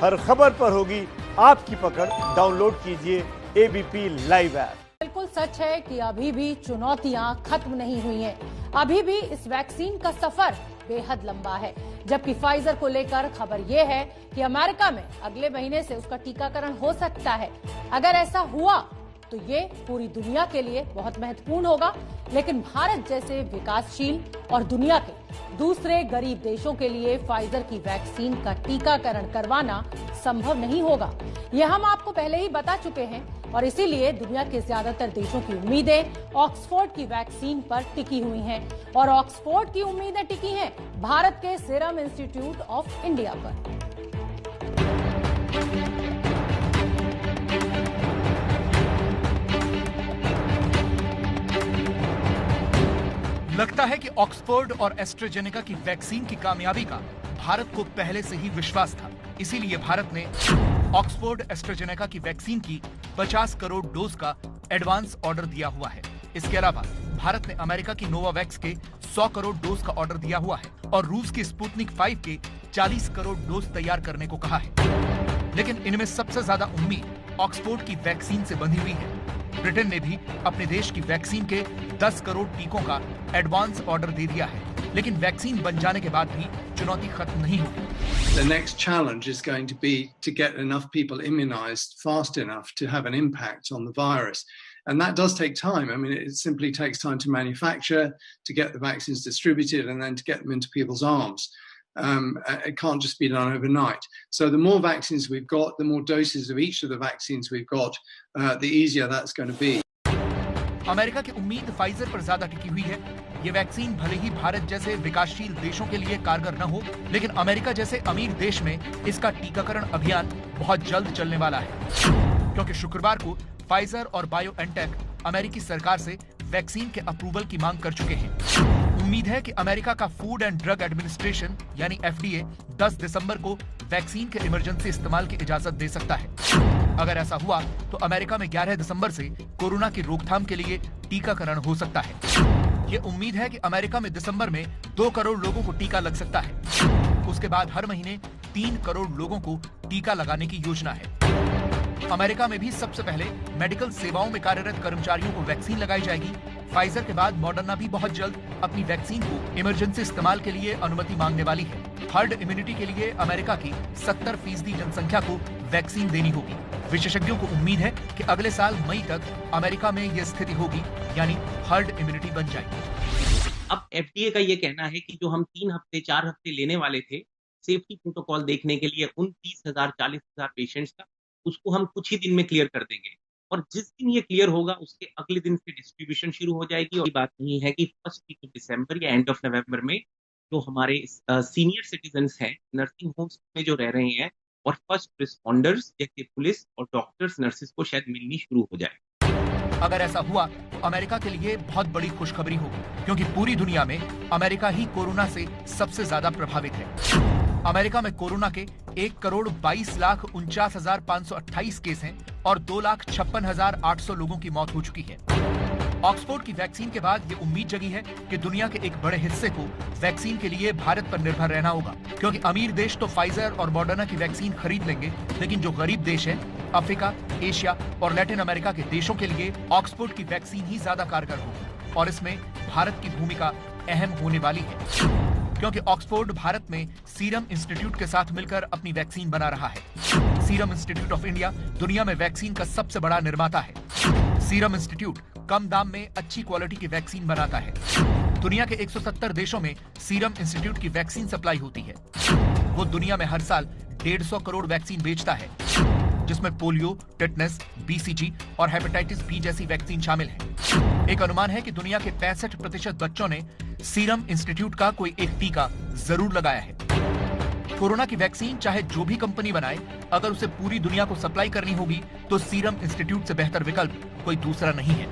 हर खबर पर होगी आपकी पकड़। डाउनलोड कीजिए एबीपी लाइव ऐप। बिल्कुल सच है कि अभी भी चुनौतियां खत्म नहीं हुई हैं। अभी भी इस वैक्सीन का सफर बेहद लंबा है। जबकि फाइजर को लेकर खबर यह है कि अमेरिका में अगले महीने से उसका टीकाकरण हो सकता है। अगर ऐसा हुआ तो ये पूरी दुनिया के लिए बहुत महत्वपूर्ण होगा। लेकिन भारत जैसे विकासशील और दुनिया के दूसरे गरीब देशों के लिए फाइजर की वैक्सीन का टीकाकरण करवाना संभव नहीं होगा। यह हम आपको पहले ही बता चुके हैं और इसीलिए दुनिया के ज्यादातर देशों की उम्मीदें ऑक्सफोर्ड की वैक्सीन पर टिकी हुई हैं और ऑक्सफोर्ड की उम्मीदें टिकी हैं भारत के सीरम इंस्टीट्यूट ऑफ इंडिया पर। लगता है कि ऑक्सफोर्ड और एस्ट्राजेनेका की वैक्सीन की कामयाबी का भारत को पहले से ही विश्वास था। इसीलिए भारत ने ऑक्सफोर्ड एस्ट्राजेनेका की वैक्सीन की 50 करोड़ डोज का एडवांस ऑर्डर दिया हुआ है। इसके अलावा भारत ने अमेरिका की नोवावैक्स के 100 करोड़ डोज का ऑर्डर दिया हुआ है और रूस की स्पुतनिक 5 के 40 करोड़ डोज तैयार करने को कहा है। लेकिन इनमें सबसे ज्यादा उम्मीद ऑक्सफोर्ड की वैक्सीन से बंधी हुई है। ब्रिटेन ने भी अपने देश की वैक्सीन के 10 करोड़ टीकों का एडवांस ऑर्डर दे दिया है। लेकिन वैक्सीन बन जाने के बाद भी चुनौती खत्म नहीं होगी। The next challenge is going to be to get enough people immunized fast enough to have an impact on the virus. And that does take time. I mean, it simply takes time to manufacture, to get the vaccines distributed, and then to get them into people's arms. It can't just be done overnight. So the more vaccines we've got, the more doses of each of the vaccines we've got, the easier that's going to be. America की उम्मीद Pfizer पर ज्यादा टिकी हुई है। ये vaccine भले ही भारत जैसे विकासशील देशों के लिए कारगर न हो, लेकिन अमेरिका जैसे अमीर देश में इसका टीकाकरण अभियान बहुत जल्द चलने वाला है। क्योंकि शुक्रवार को फाइजर और बायोएनटेक अमेरिकी सरकार से वैक्सीन के अप्रूवल की मांग कर चुके हैं। उम्मीद है कि अमेरिका का फूड एंड ड्रग एडमिनिस्ट्रेशन यानी FDA 10 दिसंबर को वैक्सीन के इमरजेंसी इस्तेमाल की इजाजत दे सकता है। अगर ऐसा हुआ तो अमेरिका में 11 दिसंबर से कोरोना की रोकथाम के लिए टीकाकरण हो सकता है। ये उम्मीद है कि अमेरिका में दिसंबर में 2 करोड़ लोगों को टीका लग सकता है। उसके बाद हर महीने 3 करोड़ लोगों को टीका लगाने की योजना है। अमेरिका में भी सबसे पहले मेडिकल सेवाओं में कार्यरत कर्मचारियों को वैक्सीन लगाई जाएगी। फाइजर के बाद मॉडर्ना भी बहुत जल्द अपनी वैक्सीन को इमरजेंसी इस्तेमाल के लिए अनुमति मांगने वाली है। हर्ड इम्यूनिटी के लिए अमेरिका की 70% जनसंख्या को वैक्सीन देनी होगी। विशेषज्ञों को उम्मीद है कि अगले साल मई तक अमेरिका में यह स्थिति होगी, यानी हर्ड इम्यूनिटी बन जाएगी। अब FDA का ये कहना है कि जो हम 3 हफ्ते 4 हफ्ते लेने वाले थे सेफ्टी प्रोटोकॉल देखने के लिए उन 30,000 40,000 पेशेंट्स का, उसको हम कुछ ही दिन में क्लियर कर देंगे और जिस दिन ये क्लियर होगा उसके अगले दिन से डिस्ट्रीब्यूशन शुरू हो जाएगी। और बात नहीं है कि फर्स्ट वीक ऑफ दिसंबर या एंड ऑफ नवंबर में जो हमारे सीनियर सिटीजन्स हैं नर्सिंग होम्स में जो रह रहे हैं और फर्स्ट रिस्पॉन्डर्स जैसे पुलिस और डॉक्टर्स नर्सेस को शायद मिलनी शुरू हो जाए। अगर ऐसा हुआ तो अमेरिका के लिए बहुत बड़ी खुशखबरी होगी, क्योंकि पूरी दुनिया में अमेरिका ही कोरोना से सबसे ज्यादा प्रभावित है। अमेरिका में कोरोना के 1,22,49,528 केस हैं और 2,56,800 लोगों की मौत हो चुकी है। ऑक्सफोर्ड की वैक्सीन के बाद ये उम्मीद जगी है कि दुनिया के एक बड़े हिस्से को वैक्सीन के लिए भारत पर निर्भर रहना होगा, क्योंकि अमीर देश तो फाइजर और मॉडर्ना की वैक्सीन खरीद लेंगे, लेकिन जो गरीब देश हैं, अफ्रीका, एशिया और लैटिन अमेरिका के देशों के लिए ऑक्सफोर्ड की वैक्सीन ही ज्यादा कारगर होगी और इसमें भारत की भूमिका अहम होने वाली है। क्योंकि ऑक्सफोर्ड भारत में सीरम इंस्टीट्यूट के साथ मिलकर अपनी वैक्सीन बना रहा है। सीरम इंस्टीट्यूट ऑफ इंडिया दुनिया में वैक्सीन का सबसे बड़ा निर्माता है। सीरम इंस्टीट्यूट कम दाम में अच्छी क्वालिटी की वैक्सीन बनाता है। दुनिया के 170 देशों में सीरम इंस्टीट्यूट की वैक्सीन सप्लाई होती है। वो दुनिया में हर साल 150 करोड़ वैक्सीन बेचता है, जिसमें पोलियो, टेटनस, BCG और हेपेटाइटिस बी जैसी वैक्सीन शामिल है। एक अनुमान है कि दुनिया के 65% बच्चों ने सीरम इंस्टीट्यूट का कोई एक टीका जरूर लगाया है। कोरोना की वैक्सीन चाहे जो भी कंपनी बनाए, अगर उसे पूरी दुनिया को सप्लाई करनी होगी तो सीरम इंस्टीट्यूट से बेहतर विकल्प कोई दूसरा नहीं है।